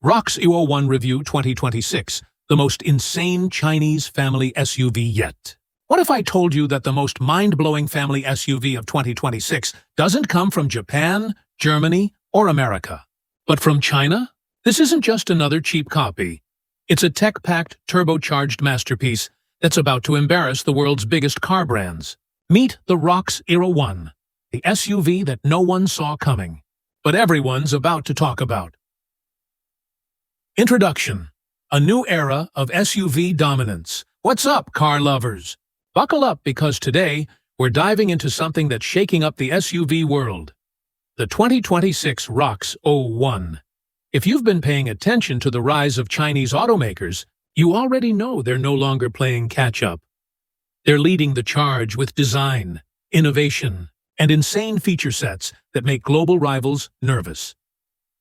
ROX One Review 2026, the most insane Chinese family SUV yet. What if I told you that the most mind-blowing family SUV of 2026 doesn't come from Japan, Germany, or America, but from China? This isn't just another cheap copy. It's a tech-packed, turbocharged masterpiece that's about to embarrass the world's biggest car brands. Meet the ROX One, the SUV that no one saw coming, but everyone's about to talk about. Introduction. A new era of SUV dominance. What's up, car lovers? Buckle up because today we're diving into something that's shaking up the SUV world. The 2026 ROX One. If you've been paying attention to the rise of Chinese automakers, you already know they're no longer playing catch-up. They're leading the charge with design, innovation, and insane feature sets that make global rivals nervous.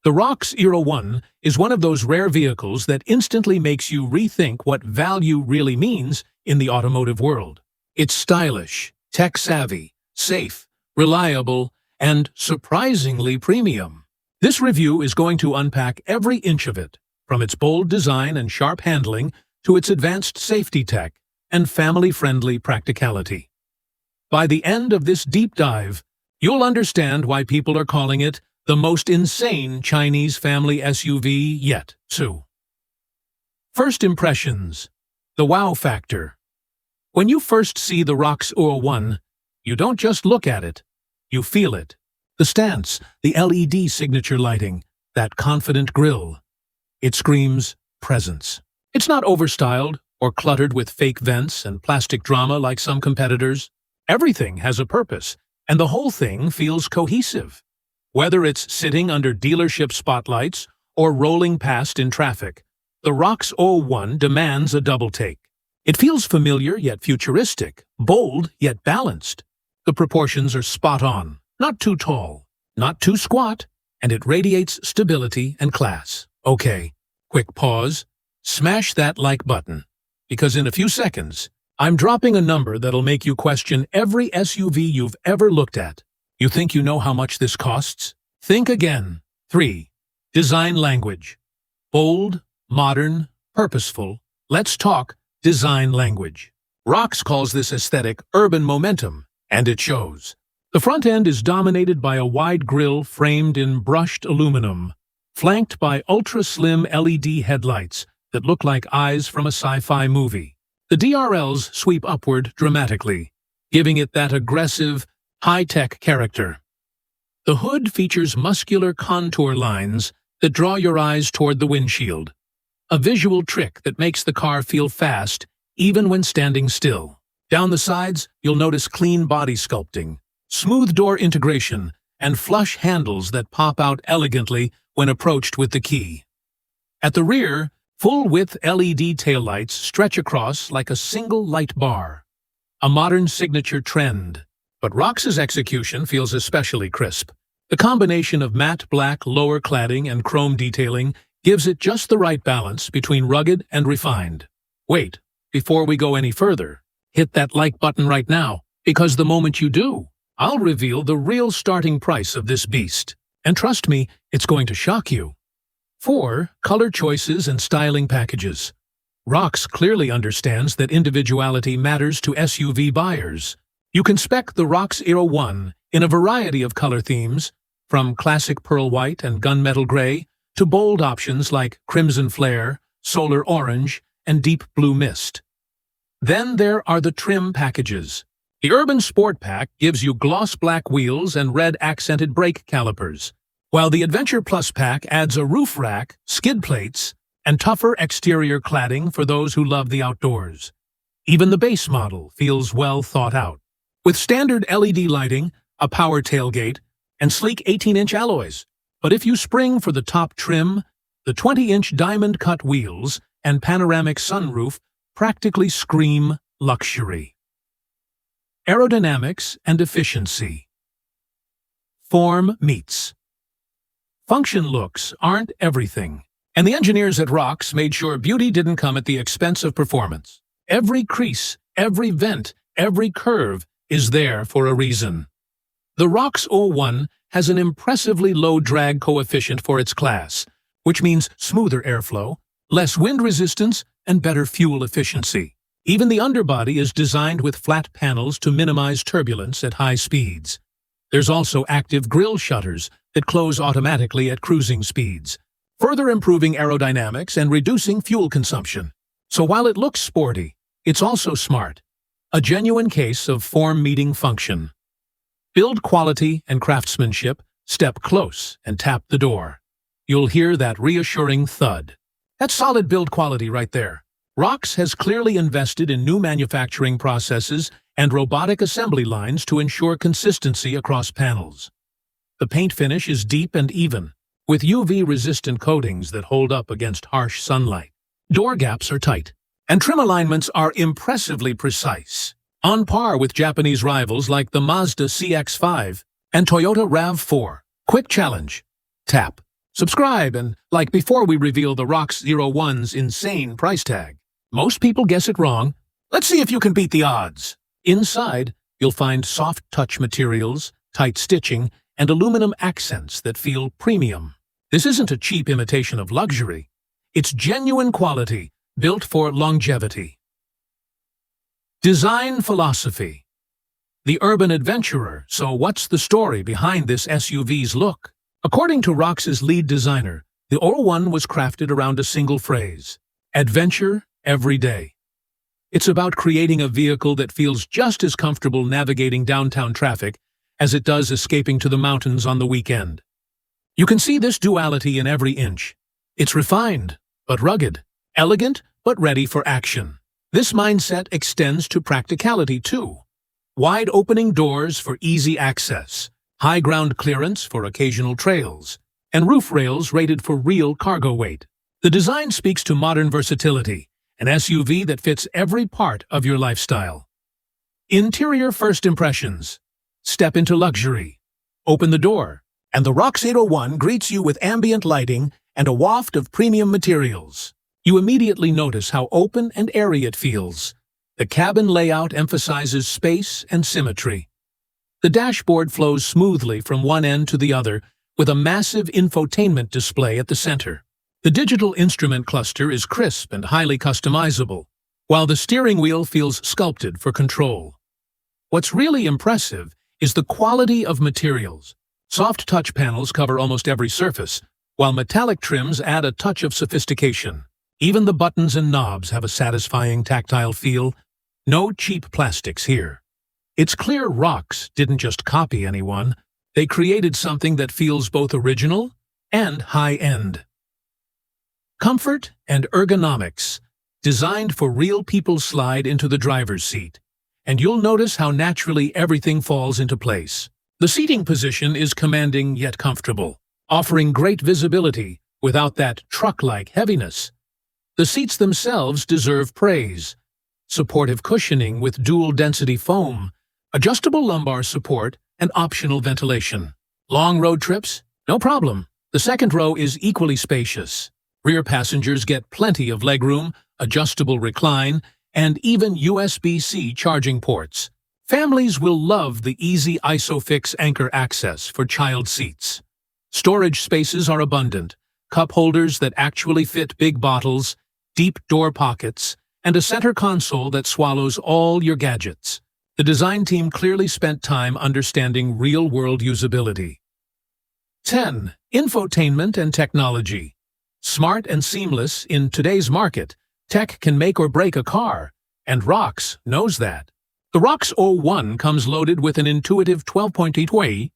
The ROX One is one of those rare vehicles that instantly makes you rethink what value really means in the automotive world. It's stylish, tech-savvy, safe, reliable, and surprisingly premium. This review is going to unpack every inch of it, from its bold design and sharp handling to its advanced safety tech and family-friendly practicality. By the end of this deep dive, you'll understand why people are calling it the most insane Chinese family SUV yet. First impressions. The wow factor. When you first see the ROX One, you don't just look at it, you feel it. The stance, the LED signature lighting, that confident grille. It screams presence. It's not overstyled or cluttered with fake vents and plastic drama like some competitors. Everything has a purpose, and the whole thing feels cohesive. Whether it's sitting under dealership spotlights or rolling past in traffic, the ROX One demands a double take. It feels familiar yet futuristic, bold yet balanced. The proportions are spot on, not too tall, not too squat, and it radiates stability and class. Okay, quick pause. Smash that like button, because in a few seconds, I'm dropping a number that'll make you question every SUV you've ever looked at. You think you know how much this costs? Think again. 3. Design language. Bold, modern, purposeful. Let's talk design language. ROX calls this aesthetic urban momentum, and it shows. The front end is dominated by a wide grille framed in brushed aluminum, flanked by ultra-slim LED headlights that look like eyes from a sci-fi movie. The DRLs sweep upward dramatically, giving it that aggressive, high-tech character. The hood features muscular contour lines that draw your eyes toward the windshield, a visual trick that makes the car feel fast even when standing still. Down the sides, you'll notice clean body sculpting, smooth door integration, and flush handles that pop out elegantly when approached with the key. At the rear, full-width LED taillights stretch across like a single light bar, a modern signature trend. But ROX's execution feels especially crisp. The combination of matte black lower cladding and chrome detailing gives it just the right balance between rugged and refined. Wait, before we go any further, hit that like button right now, because the moment you do, I'll reveal the real starting price of this beast. And trust me, it's going to shock you. 4. Color choices and styling packages. ROX clearly understands that individuality matters to SUV buyers. You can spec the ROX One in a variety of color themes, from classic pearl white and gunmetal gray to bold options like crimson flare, solar orange, and deep blue mist. Then there are the trim packages. The Urban Sport Pack gives you gloss black wheels and red accented brake calipers, while the Adventure Plus Pack adds a roof rack, skid plates, and tougher exterior cladding for those who love the outdoors. Even the base model feels well thought out, with standard LED lighting, a power tailgate, and sleek 18-inch alloys. But if you spring for the top trim, the 20-inch diamond-cut wheels and panoramic sunroof practically scream luxury. Aerodynamics and efficiency. Form meets function. Looks aren't everything, and the engineers at ROX made sure beauty didn't come at the expense of performance. Every crease, every vent, every curve is there for a reason. The ROX One has an impressively low drag coefficient for its class, which means smoother airflow, less wind resistance, and better fuel efficiency. Even the underbody is designed with flat panels to minimize turbulence at high speeds. There's also active grille shutters that close automatically at cruising speeds, further improving aerodynamics and reducing fuel consumption. So while it looks sporty, it's also smart. A genuine case of form-meeting function. Build quality and craftsmanship, step close and tap the door. You'll hear that reassuring thud. That's solid build quality right there. ROX has clearly invested in new manufacturing processes and robotic assembly lines to ensure consistency across panels. The paint finish is deep and even, with UV-resistant coatings that hold up against harsh sunlight. Door gaps are tight, and trim alignments are impressively precise, on par with Japanese rivals like the Mazda CX-5 and Toyota RAV4. Quick challenge. Tap, subscribe, and like before we reveal the ROX 01's insane price tag. Most people guess it wrong. Let's see if you can beat the odds. Inside, you'll find soft touch materials, tight stitching, and aluminum accents that feel premium. This isn't a cheap imitation of luxury. It's genuine quality, built for longevity. Design philosophy. The urban adventurer, so what's the story behind this SUV's look? According to ROX's lead designer, the 01 was crafted around a single phrase: adventure every day. It's about creating a vehicle that feels just as comfortable navigating downtown traffic as it does escaping to the mountains on the weekend. You can see this duality in every inch. It's refined, but rugged, elegant, but ready for action. This mindset extends to practicality too. Wide opening doors for easy access, high ground clearance for occasional trails, and roof rails rated for real cargo weight. The design speaks to modern versatility, an SUV that fits every part of your lifestyle. Interior first impressions. Step into luxury. Open the door, and the ROX 801 greets you with ambient lighting and a waft of premium materials. You immediately notice how open and airy it feels. The cabin layout emphasizes space and symmetry. The dashboard flows smoothly from one end to the other, with a massive infotainment display at the center. The digital instrument cluster is crisp and highly customizable, while the steering wheel feels sculpted for control. What's really impressive is the quality of materials. Soft touch panels cover almost every surface, while metallic trims add a touch of sophistication. Even the buttons and knobs have a satisfying tactile feel. No cheap plastics here. It's clear ROX didn't just copy anyone. They created something that feels both original and high-end. Comfort and ergonomics, designed for real people, slide into the driver's seat, and you'll notice how naturally everything falls into place. The seating position is commanding yet comfortable, offering great visibility without that truck-like heaviness. The seats themselves deserve praise. Supportive cushioning with dual-density foam, adjustable lumbar support, and optional ventilation. Long road trips? No problem. The second row is equally spacious. Rear passengers get plenty of legroom, adjustable recline, and even USB-C charging ports. Families will love the easy ISOFIX anchor access for child seats. Storage spaces are abundant, cup holders that actually fit big bottles, deep door pockets, and a center console that swallows all your gadgets. The design team clearly spent time understanding real-world usability. 10. Infotainment and technology. Smart and seamless in today's market, tech can make or break a car, and ROX knows that. The ROX 01 comes loaded with an intuitive 12.8-inch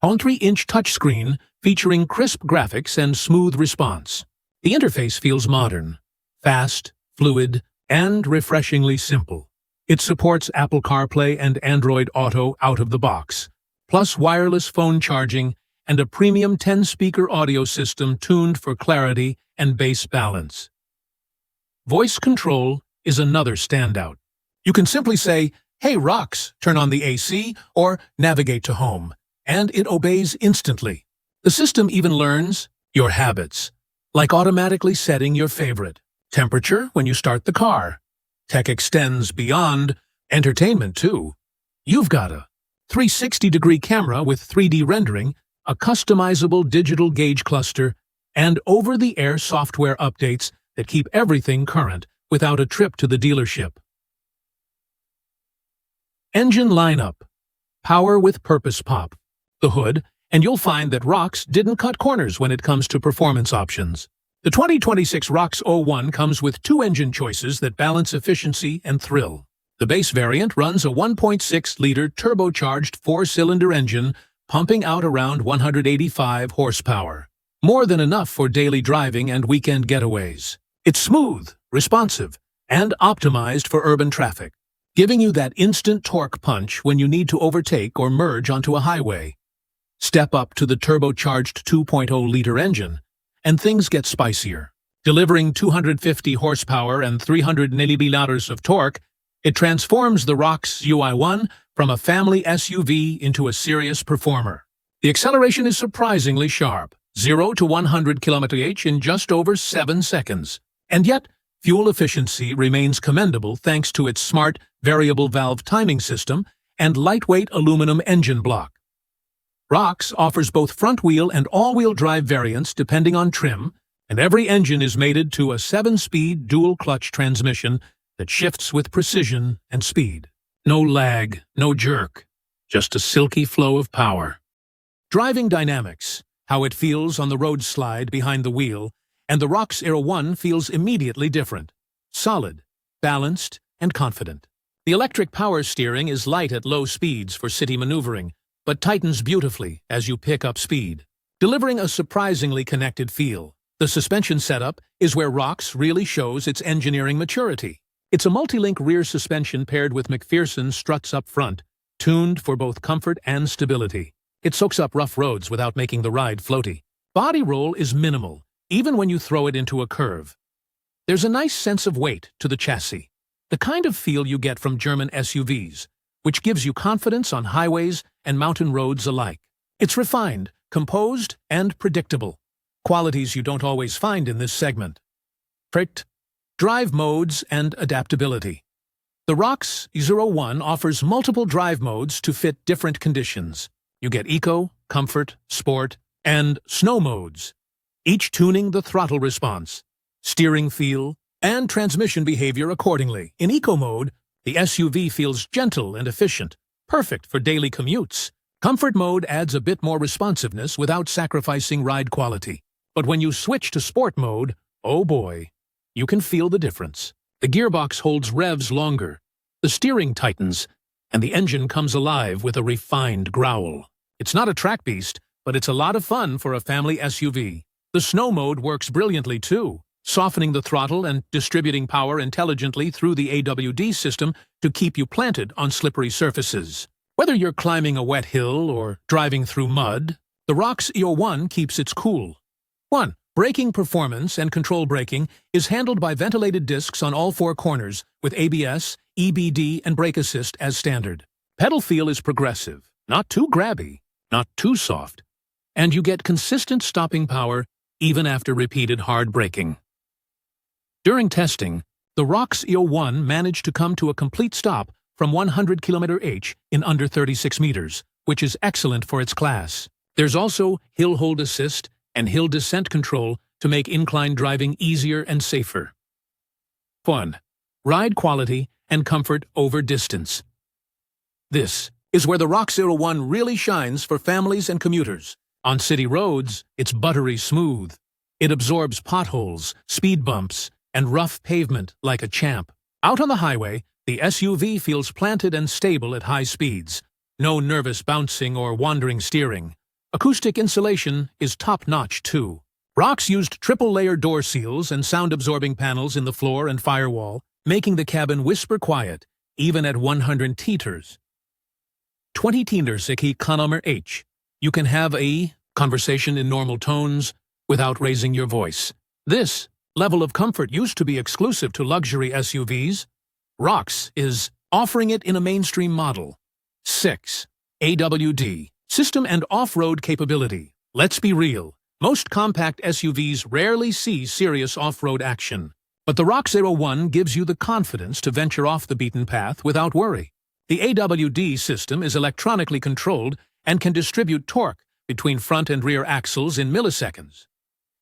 3-inch touchscreen featuring crisp graphics and smooth response. The interface feels modern, fast, fluid, and refreshingly simple. It supports Apple CarPlay and Android Auto out of the box, plus wireless phone charging and a premium 10-speaker audio system tuned for clarity and bass balance. Voice control is another standout. You can simply say, "Hey ROX, turn on the AC," or "Navigate to home," and it obeys instantly. The system even learns your habits, like automatically setting your favorite temperature when you start the car. Tech extends beyond entertainment too. You've got a 360-degree camera with 3D rendering, a customizable digital gauge cluster, and over-the-air software updates that keep everything current without a trip to the dealership. Engine lineup. Power with purpose pop. The hood, and you'll find that ROX didn't cut corners when it comes to performance options. The 2026 ROX 01 comes with two engine choices that balance efficiency and thrill. The base variant runs a 1.6-liter turbocharged four-cylinder engine pumping out around 185 horsepower. More than enough for daily driving and weekend getaways. It's smooth, responsive, and optimized for urban traffic, giving you that instant torque punch when you need to overtake or merge onto a highway. Step up to the turbocharged 2.0-liter engine, and things get spicier. Delivering 250 horsepower and 380 pound-feet of torque, it transforms the ROX UI1 from a family SUV into a serious performer. The acceleration is surprisingly sharp, 0 to 100 km/h in just over 7 seconds. And yet, fuel efficiency remains commendable thanks to its smart variable valve timing system and lightweight aluminum engine block. ROX offers both front-wheel and all-wheel drive variants depending on trim, and every engine is mated to a 7-speed dual-clutch transmission that shifts with precision and speed. No lag, no jerk, just a silky flow of power. Driving dynamics, how it feels on the road slide behind the wheel, and the ROX 01 feels immediately different. Solid, balanced, and confident. The electric power steering is light at low speeds for city maneuvering, but tightens beautifully as you pick up speed, delivering a surprisingly connected feel. The suspension setup is where ROX really shows its engineering maturity. It's a multi-link rear suspension paired with McPherson struts up front, tuned for both comfort and stability. It soaks up rough roads without making the ride floaty. Body roll is minimal, even when you throw it into a curve. There's a nice sense of weight to the chassis, the kind of feel you get from German SUVs, which gives you confidence on highways and mountain roads alike. It's refined, composed, and predictable, qualities you don't always find in this segment. Drive modes and adaptability. The ROX 01 offers multiple drive modes to fit different conditions. You get Eco, Comfort, Sport, and Snow modes, each tuning the throttle response, steering feel, and transmission behavior accordingly. In Eco mode, the SUV feels gentle and efficient, perfect for daily commutes. Comfort mode adds a bit more responsiveness without sacrificing ride quality. But when you switch to Sport mode, oh boy, you can feel the difference. The gearbox holds revs longer, the steering tightens, and the engine comes alive with a refined growl. It's not a track beast, but it's a lot of fun for a family SUV. The Snow mode works brilliantly too, softening the throttle and distributing power intelligently through the AWD system to keep you planted on slippery surfaces. Whether you're climbing a wet hill or driving through mud, the ROX 01 keeps its cool. 1. Braking performance and control braking is handled by ventilated discs on all four corners with ABS, EBD, and brake assist as standard. Pedal feel is progressive, not too grabby, not too soft, and you get consistent stopping power even after repeated hard braking. During testing, the ROX 01 managed to come to a complete stop from 100 km/h in under 36 meters, which is excellent for its class. There's also hill hold assist and hill descent control to make incline driving easier and safer. 1. Ride quality and comfort over distance. This is where the ROX 01 really shines for families and commuters. On city roads, it's buttery smooth. It absorbs potholes, speed bumps, and rough pavement like a champ. Out on the highway, the SUV feels planted and stable at high speeds. No nervous bouncing or wandering steering. Acoustic insulation is top-notch too. ROX used triple-layer door seals and sound-absorbing panels in the floor and firewall, making the cabin whisper quiet, even at 100 meters. 20 meters km/h. You can have a conversation in normal tones without raising your voice. This level of comfort used to be exclusive to luxury SUVs. ROX is offering it in a mainstream model. 6. AWD. System and off-road capability. Let's be real. Most compact SUVs rarely see serious off-road action. But the ROX 01 gives you the confidence to venture off the beaten path without worry. The AWD system is electronically controlled and can distribute torque between front and rear axles in milliseconds.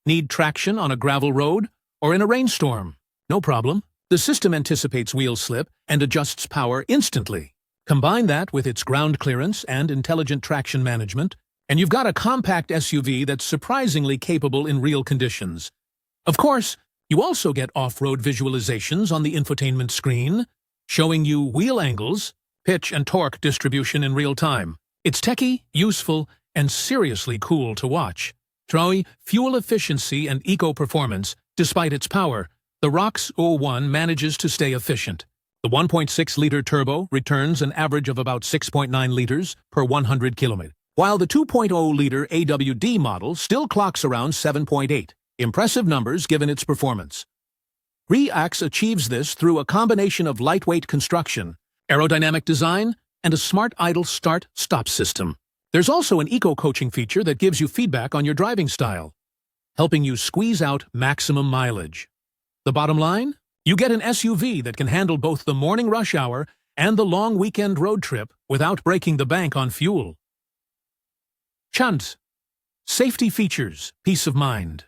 Need traction on a gravel road or in a rainstorm? No problem. The system anticipates wheel slip and adjusts power instantly. Combine that with its ground clearance and intelligent traction management, and you've got a compact SUV that's surprisingly capable in real conditions. Of course, you also get off-road visualizations on the infotainment screen, showing you wheel angles, pitch and torque distribution in real time. It's techy, useful, and seriously cool to watch. Fuel efficiency and eco-performance. Despite its power, the ROX 01 manages to stay efficient. The 1.6-liter turbo returns an average of about 6.9 liters per 100 kilometers, while the 2.0-liter AWD model still clocks around 7.8. Impressive numbers given its performance. ROX achieves this through a combination of lightweight construction, aerodynamic design, and a smart idle start-stop system. There's also an eco-coaching feature that gives you feedback on your driving style, helping you squeeze out maximum mileage. The bottom line? You get an SUV that can handle both the morning rush hour and the long weekend road trip without breaking the bank on fuel. Chunt. Safety features, peace of mind.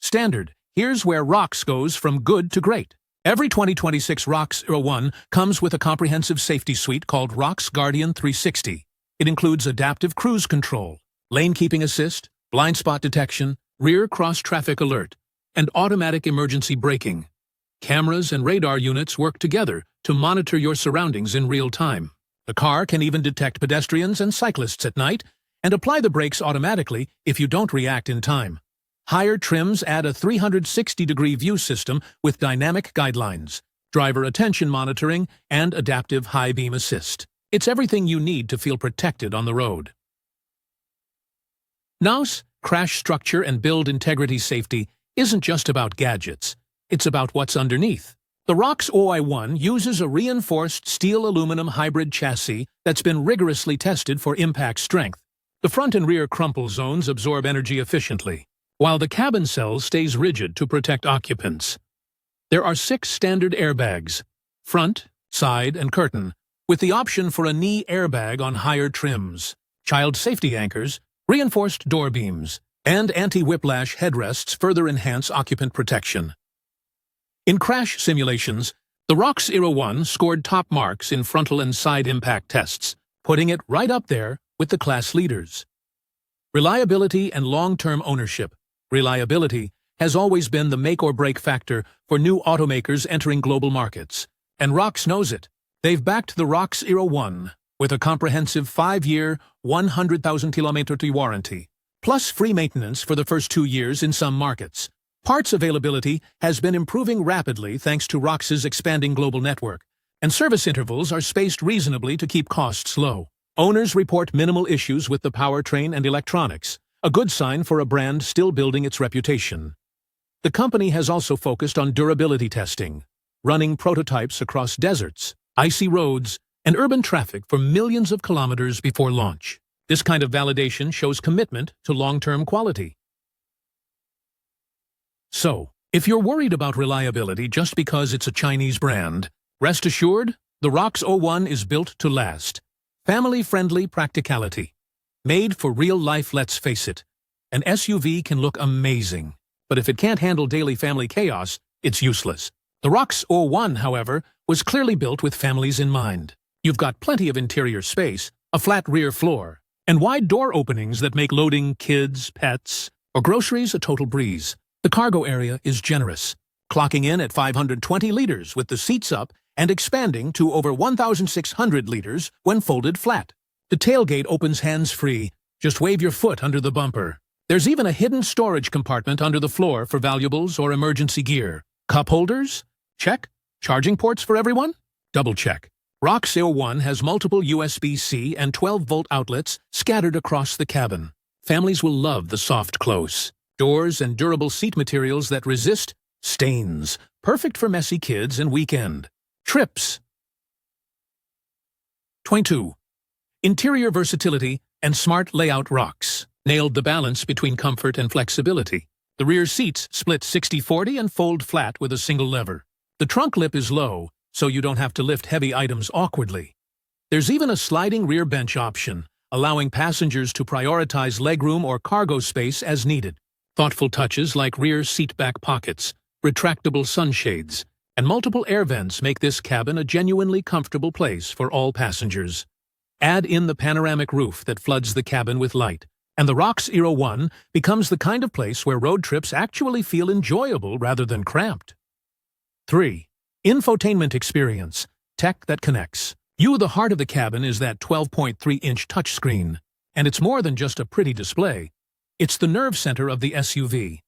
Standard. Here's where ROX goes from good to great. Every 2026 ROX 01 comes with a comprehensive safety suite called ROX Guardian 360. It includes adaptive cruise control, lane keeping assist, blind spot detection, rear cross-traffic alert, and automatic emergency braking. Cameras and radar units work together to monitor your surroundings in real time. The car can even detect pedestrians and cyclists at night and apply the brakes automatically if you don't react in time. Higher trims add a 360-degree view system with dynamic guidelines, driver attention monitoring, and adaptive high-beam assist. It's everything you need to feel protected on the road. NOS, crash structure and build integrity safety, isn't just about gadgets. It's about what's underneath. The ROX 01 uses a reinforced steel-aluminum hybrid chassis that's been rigorously tested for impact strength. The front and rear crumple zones absorb energy efficiently, while the cabin cell stays rigid to protect occupants. There are 6 standard airbags, front, side, and curtain, with the option for a knee airbag on higher trims, child safety anchors, reinforced door beams, and anti-whiplash headrests further enhance occupant protection. In crash simulations, the ROX 01 scored top marks in frontal and side impact tests, putting it right up there with the class leaders. Reliability and long-term ownership. Reliability has always been the make-or-break factor for new automakers entering global markets, and ROX knows it. They've backed the ROX 01 with a comprehensive 5-year, 100,000-kilometer warranty, plus free maintenance for the first 2 years in some markets. Parts availability has been improving rapidly thanks to ROX's expanding global network, and service intervals are spaced reasonably to keep costs low. Owners report minimal issues with the powertrain and electronics, a good sign for a brand still building its reputation. The company has also focused on durability testing, running prototypes across deserts, icy roads, and urban traffic for millions of kilometers before launch. This kind of validation shows commitment to long-term quality. So, if you're worried about reliability just because it's a Chinese brand, rest assured, the ROX 01 is built to last. Family-friendly practicality. Made for real life, let's face it. An SUV can look amazing, but if it can't handle daily family chaos, it's useless. The ROX 01, however, was clearly built with families in mind. You've got plenty of interior space, a flat rear floor, and wide door openings that make loading kids, pets, or groceries a total breeze. The cargo area is generous, clocking in at 520 liters with the seats up and expanding to over 1,600 liters when folded flat. The tailgate opens hands-free. Just wave your foot under the bumper. There's even a hidden storage compartment under the floor for valuables or emergency gear. Cup holders? Check. Charging ports for everyone? Double check. ROX 01 has multiple USB-C and 12-volt outlets scattered across the cabin. Families will love the soft close. Doors and durable seat materials that resist stains. Perfect for messy kids and weekend trips. 22. Interior versatility and smart layout. ROX nailed the balance between comfort and flexibility. The rear seats split 60-40 and fold flat with a single lever. The trunk lip is low, so you don't have to lift heavy items awkwardly. There's even a sliding rear bench option, allowing passengers to prioritize legroom or cargo space as needed. Thoughtful touches like rear seat back pockets, retractable sunshades, and multiple air vents make this cabin a genuinely comfortable place for all passengers. Add in the panoramic roof that floods the cabin with light, and the ROX Aero 1 becomes the kind of place where road trips actually feel enjoyable rather than cramped. 3. Infotainment experience. Tech that connects. The heart of the cabin is that 12.3-inch touchscreen, and it's more than just a pretty display. It's the nerve center of the SUV.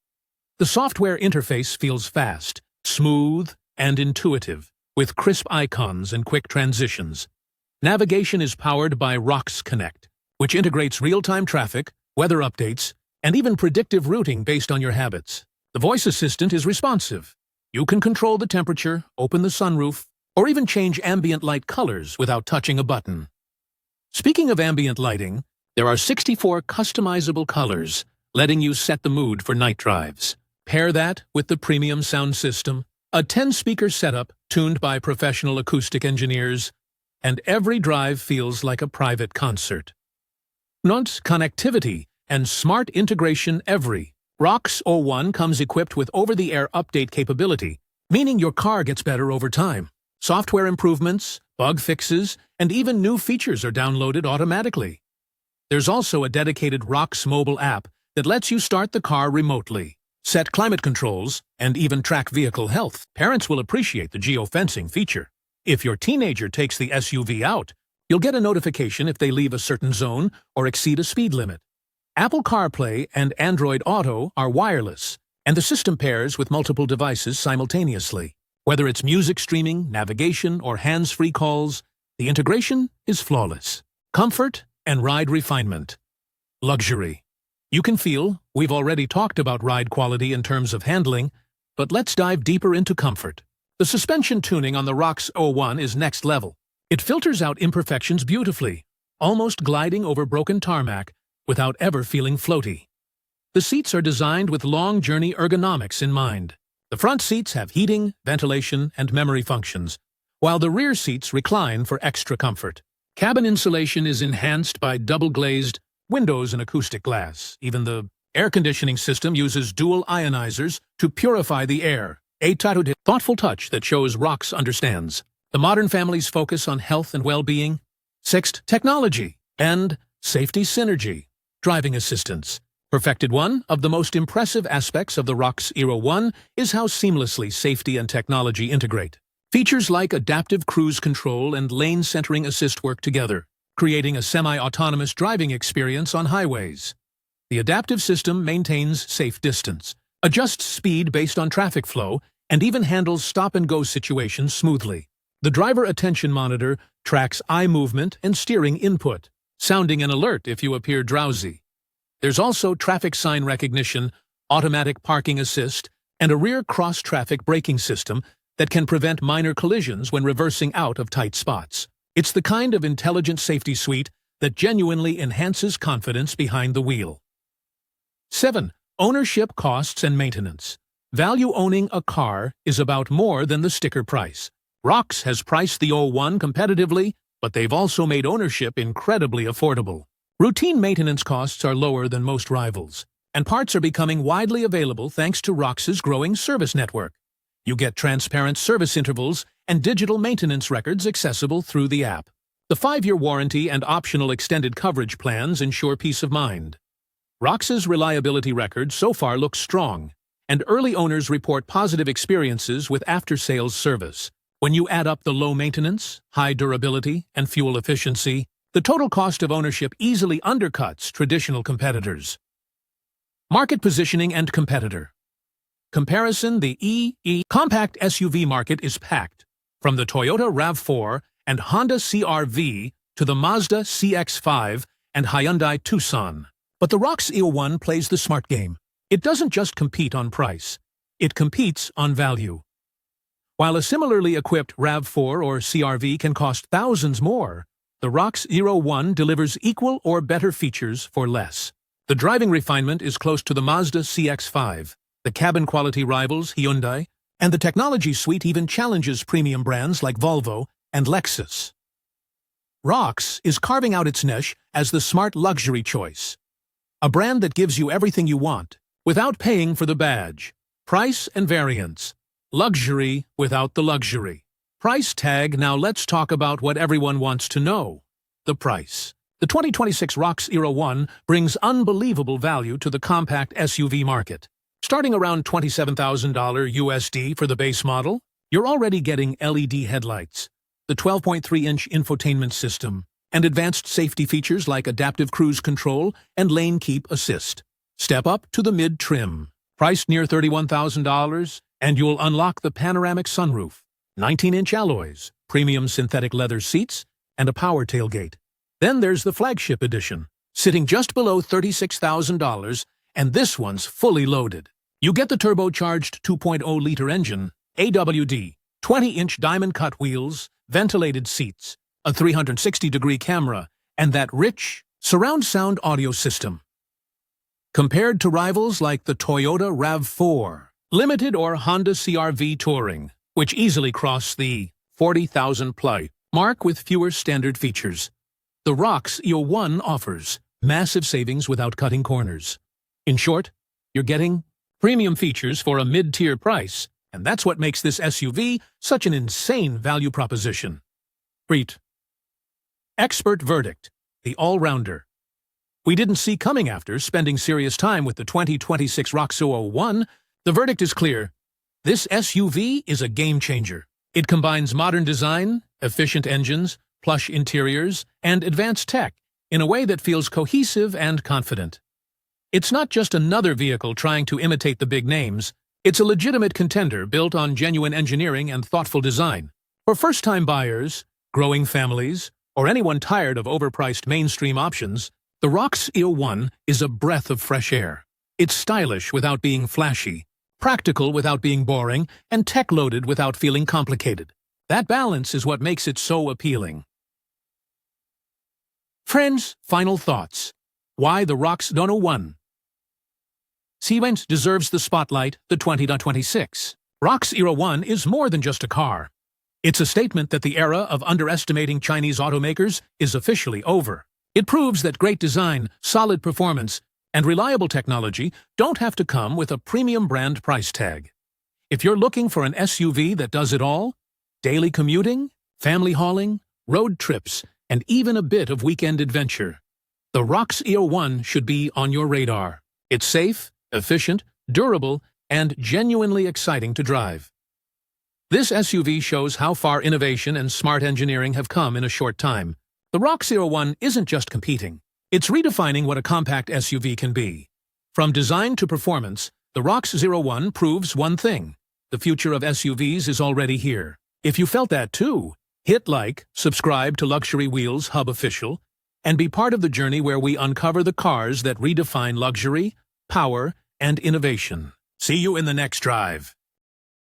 The software interface feels fast, smooth, and intuitive, with crisp icons and quick transitions. Navigation is powered by ROX Connect, which integrates real-time traffic, weather updates, and even predictive routing based on your habits. The voice assistant is responsive. You can control the temperature, open the sunroof, or even change ambient light colors without touching a button. Speaking of ambient lighting, there are 64 customizable colors, letting you set the mood for night drives. Pair that with the premium sound system, a 10-speaker setup tuned by professional acoustic engineers, and every drive feels like a private concert. Connectivity and smart integration. Every ROX 01 comes equipped with over-the-air update capability, meaning your car gets better over time. Software improvements, bug fixes, and even new features are downloaded automatically. There's also a dedicated ROX mobile app that lets you start the car remotely, set climate controls, and even track vehicle health. Parents will appreciate the geofencing feature. If your teenager takes the SUV out, you'll get a notification if they leave a certain zone or exceed a speed limit. Apple CarPlay and Android Auto are wireless, and the system pairs with multiple devices simultaneously. Whether it's music streaming, navigation, or hands-free calls, the integration is flawless. Comfort and ride refinement. Luxury. You can feel we've already talked about ride quality in terms of handling, but let's dive deeper into comfort. The suspension tuning on the ROX 01 is next level. It filters out imperfections beautifully, almost gliding over broken tarmac without ever feeling floaty. The seats are designed with long journey ergonomics in mind. The front seats have heating, ventilation, and memory functions, while the rear seats recline for extra comfort. Cabin insulation is enhanced by double-glazed windows and acoustic glass. Even the air conditioning system uses dual ionizers to purify the air, a thoughtful touch that shows ROX understands the modern family's focus on health and well-being. 6. Technology and safety synergy. Driving assistance. Perfected. One of the most impressive aspects of the ROX Aero 1 is how seamlessly safety and technology integrate. Features like adaptive cruise control and lane centering assist work together, creating a semi-autonomous driving experience on highways. The adaptive system maintains safe distance, adjusts speed based on traffic flow, and even handles stop-and-go situations smoothly. The driver attention monitor tracks eye movement and steering input, sounding an alert if you appear drowsy. There's also traffic sign recognition, automatic parking assist, and a rear cross-traffic braking system that can prevent minor collisions when reversing out of tight spots. It's the kind of intelligent safety suite that genuinely enhances confidence behind the wheel. 7. Ownership costs and maintenance. Value. Owning a car is about more than the sticker price. ROX has priced the 01 competitively, but they've also made ownership incredibly affordable. Routine maintenance costs are lower than most rivals, and parts are becoming widely available thanks to ROX's growing service network. You get transparent service intervals and digital maintenance records accessible through the app. The 5-year warranty and optional extended coverage plans ensure peace of mind. ROX's reliability record so far looks strong, and early owners report positive experiences with after-sales service. When you add up the low maintenance, high durability, and fuel efficiency, the total cost of ownership easily undercuts traditional competitors. Market positioning and competitor. Comparison. The compact SUV market is packed, from the Toyota RAV4 and Honda CR-V to the Mazda CX-5 and Hyundai Tucson. But the ROX Aero 1 plays the smart game. It doesn't just compete on price, it competes on value. While a similarly equipped RAV4 or CR-V can cost thousands more, the ROX Aero 1 delivers equal or better features for less. The driving refinement is close to the Mazda CX-5. The cabin quality rivals Hyundai, and the technology suite even challenges premium brands like Volvo and Lexus. ROX is carving out its niche as the smart luxury choice, a brand that gives you everything you want without paying for the badge. Price and variance. Luxury without the luxury. Price tag. Now let's talk about what everyone wants to know. The price. The 2026 ROX Era 1 brings unbelievable value to the compact SUV market. Starting around $27,000 USD for the base model, you're already getting LED headlights, the 12.3-inch infotainment system, and advanced safety features like adaptive cruise control and lane keep assist. Step up to the mid-trim, priced near $31,000, and you'll unlock the panoramic sunroof, 19-inch alloys, premium synthetic leather seats, and a power tailgate. Then there's the flagship edition, sitting just below $36,000, and this one's fully loaded. You get the turbocharged 2.0-liter engine, AWD, 20-inch diamond-cut wheels, ventilated seats, a 360-degree camera, and that rich, surround sound audio system. Compared to rivals like the Toyota RAV4, Limited or Honda CR-V Touring, which easily cross the 40,000 mark with fewer standard features, the ROX Era 1 offers massive savings without cutting corners. In short, you're getting premium features for a mid-tier price, and that's what makes this SUV such an insane value proposition. Great. Expert verdict, the all-rounder. We didn't see coming after spending serious time with the 2026 ROX Era 1. The verdict is clear. This SUV is a game-changer. It combines modern design, efficient engines, plush interiors, and advanced tech in a way that feels cohesive and confident. It's not just another vehicle trying to imitate the big names. It's a legitimate contender built on genuine engineering and thoughtful design. For first-time buyers, growing families, or anyone tired of overpriced mainstream options, the ROX Era 1 is a breath of fresh air. It's stylish without being flashy, practical without being boring, and tech-loaded without feeling complicated. That balance is what makes it so appealing. Friends, final thoughts. Why the ROX Era 1? Segment deserves the spotlight, the 2026. ROX Era 1 is more than just a car. It's a statement that the era of underestimating Chinese automakers is officially over. It proves that great design, solid performance, and reliable technology don't have to come with a premium brand price tag. If you're looking for an SUV that does it all, daily commuting, family hauling, road trips, and even a bit of weekend adventure, the ROX Era 1 should be on your radar. It's safe, efficient, durable, and genuinely exciting to drive. This SUV shows how far innovation and smart engineering have come in a short time. The ROX Era 1 isn't just competing. It's redefining what a compact SUV can be. From design to performance, the ROX Era 1 proves one thing. The future of SUVs is already here. If you felt that too, hit like, subscribe to Luxury Wheels Hub Official, and be part of the journey where we uncover the cars that redefine luxury, power, and innovation. See you in the next drive.